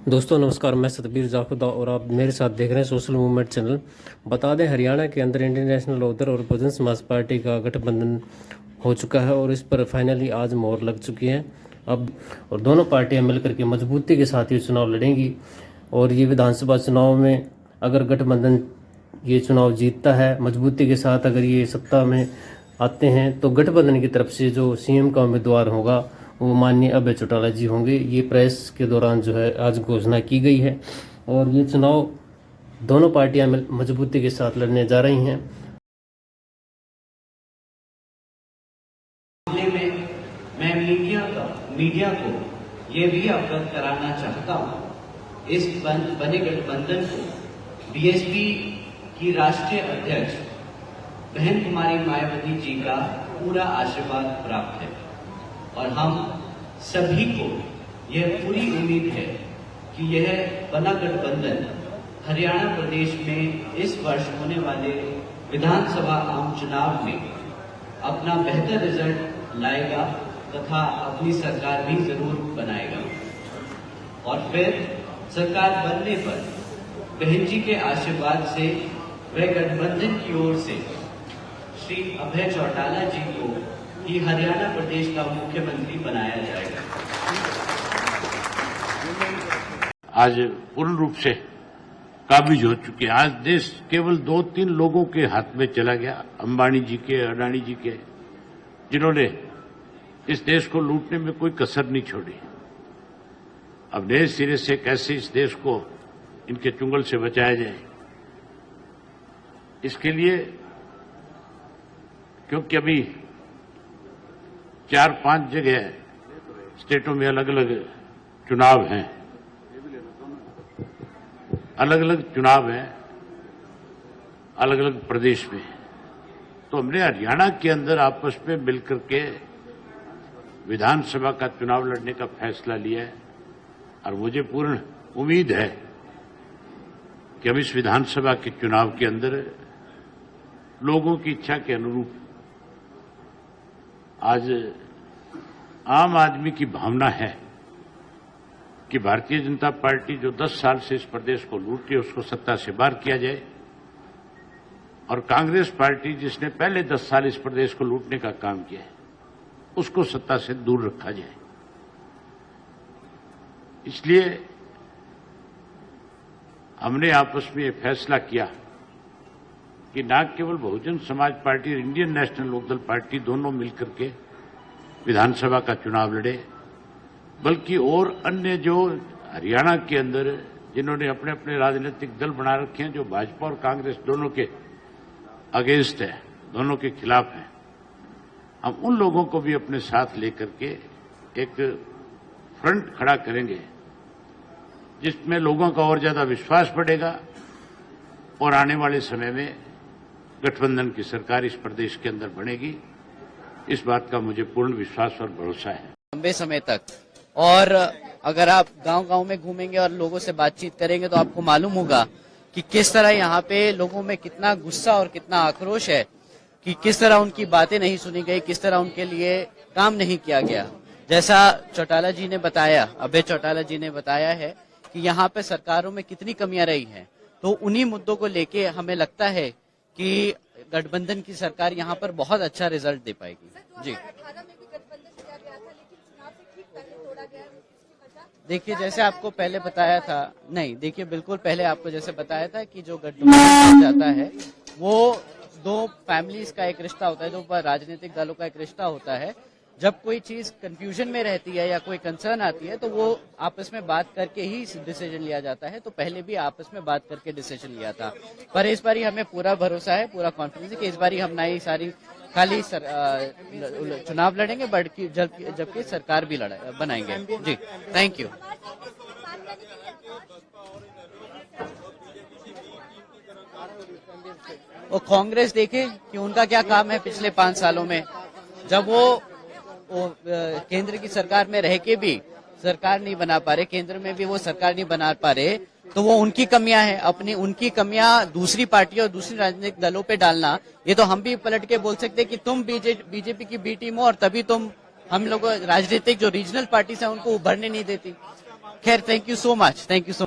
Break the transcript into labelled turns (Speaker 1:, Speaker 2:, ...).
Speaker 1: दोस्तों नमस्कार, मैं सतबीर जाखुदा और आप मेरे साथ देख रहे हैं सोशल मूवमेंट चैनल। बता दें, हरियाणा के अंदर इंडियन नेशनल लोकदल और बहुजन समाज पार्टी का गठबंधन हो चुका है और इस पर फाइनली आज मोहर लग चुकी है। अब और दोनों पार्टियां मिलकर के मजबूती के साथ ये चुनाव लड़ेंगी और ये विधानसभा चुनाव में अगर गठबंधन ये चुनाव जीतता है मजबूती के साथ, अगर ये सत्ता में आते हैं तो गठबंधन की तरफ से जो सीएम का उम्मीदवार होगा वो माननीय अभय चौटाला जी होंगे। ये प्रेस के दौरान जो है आज घोषणा की गई है और ये चुनाव दोनों पार्टियां मजबूती के साथ लड़ने जा रही हैं।
Speaker 2: में मैं मीडिया को ये भी अवगत कराना चाहता हूँ, इस बने गठबंधन को बीएसपी की राष्ट्रीय अध्यक्ष बहन कुमारी मायावती जी का पूरा आशीर्वाद प्राप्त है और हम सभी को यह पूरी उम्मीद है कि यह बना गठबंधन हरियाणा प्रदेश में इस वर्ष होने वाले विधानसभा आम चुनाव में अपना बेहतर रिजल्ट लाएगा तथा अपनी सरकार भी जरूर बनाएगा और फिर सरकार बनने पर बहन जी के आशीर्वाद से वह गठबंधन की ओर से श्री अभय चौटाला जी को ही हरियाणा प्रदेश का मुख्यमंत्री बनाया जाएगा।
Speaker 3: आज पूर्ण रूप से काबिज हो चुके हैं। आज देश केवल 2-3 लोगों के हाथ में चला गया, अंबानी जी के, अडानी जी के, जिन्होंने इस देश को लूटने में कोई कसर नहीं छोड़ी। अब नए सिरे से कैसे इस देश को इनके चुंगल से बचाया जाए, इसके लिए, क्योंकि अभी 4-5 जगह स्टेटों में अलग अलग चुनाव हैं, अलग अलग प्रदेश में, तो हमने हरियाणा के अंदर आपस में मिलकर के विधानसभा का चुनाव लड़ने का फैसला लिया है और मुझे पूर्ण उम्मीद है कि हम इस विधानसभा के चुनाव के अंदर लोगों की इच्छा के अनुरूप, आज आम आदमी की भावना है कि भारतीय जनता पार्टी जो 10 साल से इस प्रदेश को लूट रही है उसको सत्ता से बाहर किया जाए और कांग्रेस पार्टी जिसने पहले 10 साल इस प्रदेश को लूटने का काम किया है उसको सत्ता से दूर रखा जाए। इसलिए हमने आपस में ये फैसला किया कि न केवल बहुजन समाज पार्टी और इंडियन नेशनल लोकदल पार्टी दोनों मिलकर के विधानसभा का चुनाव लड़े, बल्कि और अन्य जो हरियाणा के अंदर जिन्होंने अपने अपने राजनीतिक दल बना रखे हैं, जो भाजपा और कांग्रेस दोनों के अगेंस्ट है, दोनों के खिलाफ हैं, हम उन लोगों को भी अपने साथ लेकर के एक फ्रंट खड़ा करेंगे जिसमें लोगों का और ज्यादा विश्वास बढ़ेगा और आने वाले समय में गठबंधन की सरकार इस प्रदेश के अंदर बनेगी। इस बात का मुझे पूर्ण विश्वास और भरोसा है।
Speaker 4: लंबे समय तक, और अगर आप गांव-गांव में घूमेंगे और लोगों से बातचीत करेंगे तो आपको मालूम होगा कि किस तरह यहाँ पे लोगों में कितना गुस्सा और कितना आक्रोश है, कि किस तरह उनकी बातें नहीं सुनी गई, किस तरह उनके लिए काम नहीं किया गया। जैसा चौटाला जी ने बताया, अभय चौटाला जी ने बताया है कि यहाँ पे सरकारों में कितनी कमियां रही हैं, तो उन्हीं मुद्दों को लेके हमें लगता है कि गठबंधन की सरकार यहाँ पर बहुत अच्छा रिजल्ट दे पाएगी। जी देखिए, जैसे आपको पहले बताया था, नहीं देखिए बिल्कुल पहले आपको जैसे बताया था कि जो गठबंधन जाता है वो 2 फैमिलीज का एक रिश्ता होता है, 2 राजनीतिक दलों का एक रिश्ता होता है। जब कोई चीज कंफ्यूजन में रहती है या कोई कंसर्न आती है तो वो आपस में बात करके ही डिसीजन लिया जाता है। तो पहले भी आपस में बात करके डिसीजन लिया था, पर इस बारी हमें पूरा भरोसा है, पूरा कॉन्फिडेंस है कि इस बारी हम नई सारी खाली चुनाव लड़ेंगे, बल्कि जबकि सरकार भी बनाएंगे। जी थैंक यू। वो कांग्रेस देखे कि उनका क्या काम है पिछले 5 सालों में, जब वो केंद्र की सरकार में रह के भी सरकार नहीं बना पा रहे, केंद्र में भी वो सरकार नहीं बना पा रहे, तो वो उनकी कमियां हैं। अपनी उनकी कमियां दूसरी पार्टियों और दूसरी राजनीतिक दलों पे डालना, ये तो हम भी पलट के बोल सकते हैं कि तुम बीजेपी की बी टीम हो और तभी तुम हम लोग राजनीतिक जो रीजनल पार्टीज हैं उनको उभरने नहीं देती। खैर thank you so much, thank you so